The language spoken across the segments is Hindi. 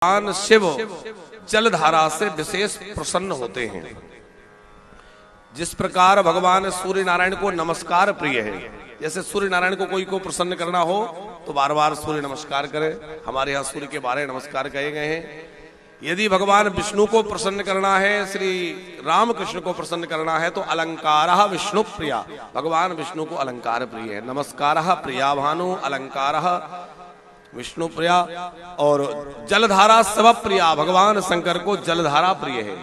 भगवान शिव जलधारा से विशेष प्रसन्न होते हैं। जिस प्रकार भगवान सूर्य नारायण को नमस्कार प्रिय है, जैसे सूर्य नारायण को कोई को प्रसन्न करना हो तो बार बार सूर्य नमस्कार करे। हमारे यहाँ सूर्य के 12 नमस्कार कहे गए हैं। यदि भगवान विष्णु को प्रसन्न करना है, श्री रामकृष्ण को प्रसन्न करना है तो अलंकार विष्णु प्रिया, भगवान विष्णु को अलंकार प्रिय है। नमस्कार प्रिया भानु अलंकार विष्णु प्रिया। और जलधारा सब प्रिया, भगवान शंकर को जलधारा प्रिय है।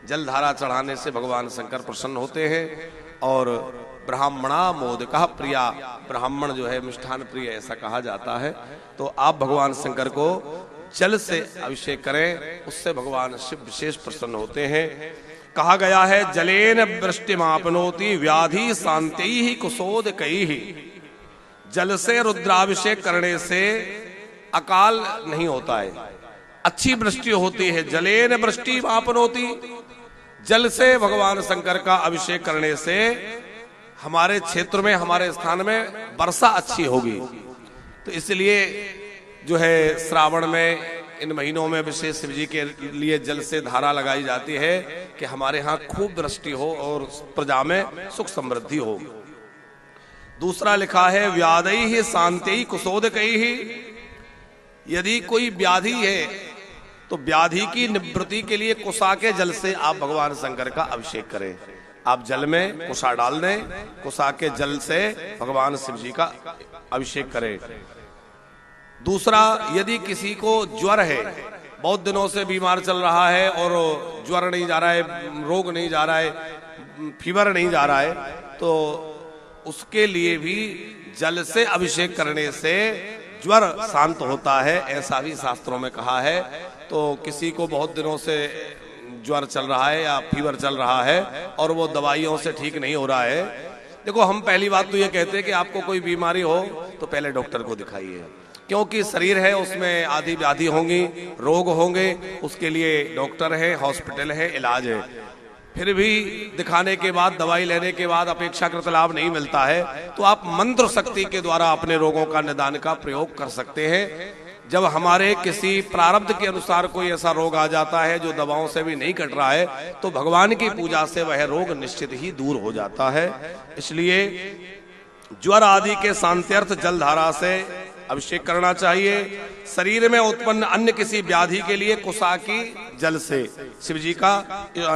जलधारा चढ़ाने से भगवान शंकर प्रसन्न होते हैं। और ब्राह्मणा मोदका प्रिया, ब्राह्मण जो है मिष्ठान प्रिय ऐसा कहा जाता है। तो आप भगवान शंकर को जल से अभिषेक करें, उससे भगवान शिव विशेष प्रसन्न होते हैं। कहा गया है जलेन वृष्टिमापनोति व्याधि शांति ही कुशोद कई ही। जल से रुद्राभिषेक करने से अकाल नहीं होता है, अच्छी वृष्टि होती है। जलेन वृष्टि मापनोति, जल से भगवान शंकर का अभिषेक करने से हमारे क्षेत्र में, हमारे स्थान में वर्षा अच्छी होगी। तो इसलिए जो है श्रावण में इन महीनों में विशेष शिव जी के लिए जल से धारा लगाई जाती है कि हमारे यहाँ खूब वृष्टि हो और प्रजा में सुख समृद्धि हो। दूसरा लिखा है व्याधि ही शांति कुशोद कई ही। यदि कोई व्याधि है तो व्याधि की निवृत्ति के लिए कुशा के जल से आप भगवान शंकर का अभिषेक करें। आप जल में कुशा डाल दें, कुशा के जल से भगवान शिव जी का अभिषेक करें। दूसरा, यदि किसी को ज्वर है, बहुत दिनों से बीमार चल रहा है और ज्वर नहीं जा रहा है, रोग नहीं जा रहा है, फीवर नहीं जा रहा है, तो उसके लिए भी जल से अभिषेक करने से ज्वर शांत होता है, ऐसा भी शास्त्रों में कहा है। तो किसी को बहुत दिनों से ज्वर चल रहा है या फीवर चल रहा है और वो दवाइयों से ठीक नहीं हो रहा है, देखो हम पहली बात तो ये कहते हैं कि आपको कोई बीमारी हो तो पहले डॉक्टर को दिखाइए, क्योंकि शरीर है उसमें आदि व्याधि होंगी, रोग होंगे, उसके लिए डॉक्टर है, हॉस्पिटल है, इलाज है। फिर भी दिखाने के बाद, दवाई लेने के बाद अपेक्षाकृत लाभ नहीं मिलता है तो आप मंत्र शक्ति के द्वारा अपने रोगों का निदान का प्रयोग कर सकते हैं। जब हमारे किसी प्रारब्ध के अनुसार कोई ऐसा रोग आ जाता है जो दवाओं से भी नहीं कट रहा है तो भगवान की पूजा से वह रोग निश्चित ही दूर हो जाता है। इसलिए ज्वर आदि के शांत्यर्थ जलधारा से अभिषेक करना चाहिए। शरीर में उत्पन्न अन्य किसी व्याधि के लिए कुशा की जल से शिव जी का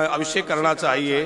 अभिषेक करना चाहिए।